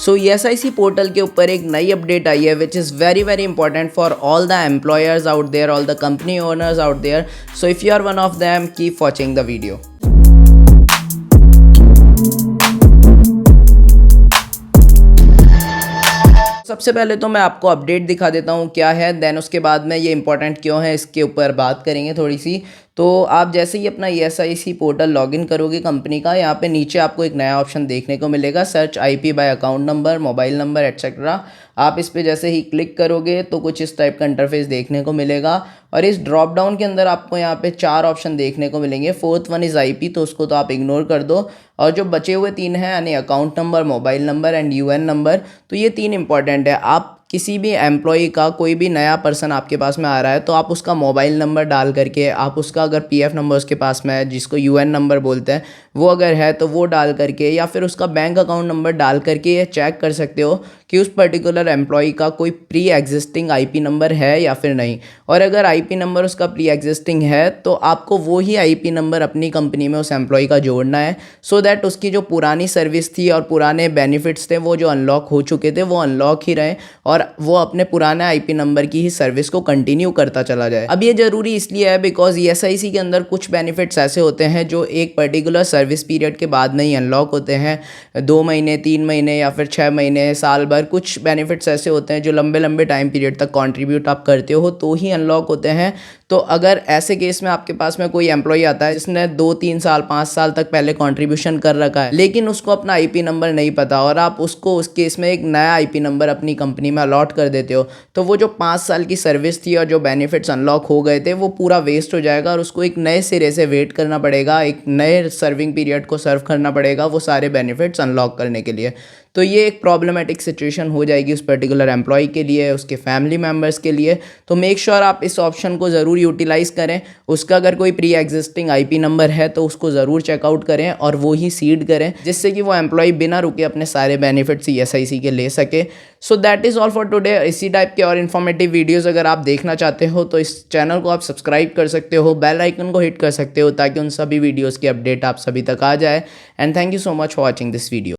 सो ESIC portal के ऊपर एक नई अपडेट आई है which is very very important for all the employers out there, all the company owners out there. So if you are one of them, keep watching the video. सबसे पहले तो मैं आपको अपडेट दिखा देता हूँ क्या है, देन उसके बाद में ये इंपॉर्टेंट क्यों है इसके ऊपर बात करेंगे थोड़ी सी. तो आप जैसे ही अपना ESIC पोर्टल लॉगिन करोगे कंपनी का, यहाँ पे नीचे आपको एक नया ऑप्शन देखने को मिलेगा, search IP bye account number, mobile number etcetera. आप इस पे जैसे ही क्लिक करोगे तो कुछ इस टाइप का इंटरफेस देखने को मिलेगा और इस ड्रॉप डाउन के अंदर आपको यहाँ पे 4 ऑप्शन देखने को मिलेंगे. फोर्थ वन इज़ IP, तो उसको तो आप इग्नोर कर दो. और जो बचे हुए 3 हैं यानी account number, mobile number and UN number, तो ये 3 इंपॉर्टेंट है. आप किसी भी एम्प्लॉई का, कोई भी नया पर्सन आपके पास में आ रहा है तो आप उसका मोबाइल नंबर डाल करके, आप उसका अगर PF नंबर उसके पास में है जिसको UN नंबर बोलते हैं वो अगर है तो वो डाल करके, या फिर उसका बैंक अकाउंट नंबर डाल करके ये चेक कर सकते हो कि उस पर्टिकुलर एम्प्लॉई का कोई प्री एग्जिस्टिंग IP नंबर है या फिर नहीं. और अगर IP नंबर उसका प्री एग्जिस्टिंग है तो आपको वो ही IP नंबर अपनी कंपनी में उस एम्प्लॉई का जोड़ना है, सो दैट उसकी जो पुरानी सर्विस थी और पुराने बेनिफिट्स थे वो जो अनलॉक हो चुके थे वो अनलॉक ही रहे और वो अपने पुराने IP नंबर की ही सर्विस को कंटिन्यू करता चला जाए. अब ये ज़रूरी इसलिए है बिकॉज ESIC के अंदर कुछ बेनिफिट्स ऐसे होते हैं जो एक पर्टिकुलर सर्विस पीरियड के बाद में ही अनलॉक होते हैं. 2 महीने, 3 महीने या फिर 6 महीने, साल भर. कुछ बेनिफिट्स ऐसे होते हैं जो लंबे लंबे टाइम पीरियड तक कंट्रीब्यूट आप करते हो तो ही अनलॉक होते हैं. तो अगर ऐसे केस में आपके पास में कोई एम्प्लॉई आता है जिसने 2-3 साल, 5 साल तक पहले कंट्रीब्यूशन कर रखा है लेकिन उसको अपना IP नंबर नहीं पता और आप उसको उस केस में एक नया IP नंबर अपनी कंपनी में अलॉट कर देते हो, तो वो जो 5 साल की सर्विस थी और जो बेनिफिट्स अनलॉक हो गए थे वो पूरा वेस्ट हो जाएगा और उसको एक नए सिरे से वेट करना पड़ेगा, एक नए सर्विंग पीरियड को सर्व करना पड़ेगा वो सारे बेनिफिट्स अनलॉक करने के लिए. तो ये एक प्रॉब्लमेटिक सिचुएशन हो जाएगी उस पर्टिकुलर एम्प्लॉय के लिए, उसके फैमिली मेम्बर्स के लिए. तो मेक श्योर आप इस ऑप्शन को ज़रूर यूटिलाइज़ करें. उसका अगर कोई प्री एग्जिस्टिंग IP नंबर है तो उसको ज़रूर चेकआउट करें और वो ही सीड करें जिससे कि वो एम्प्लॉय बिना रुके अपने सारे बेनिफिट्स ESIC के ले सके. So that is all for today. इसी टाइप के और इन्फॉर्मेटिव वीडियोज़ अगर आप देखना चाहते हो तो इस चैनल को आप सब्सक्राइब कर सकते हो, बेल आइकन को हिट कर सकते हो ताकि उन सभी वीडियोज़ की अपडेट आप सभी तक आ जाए. And thank you so much for watching this video.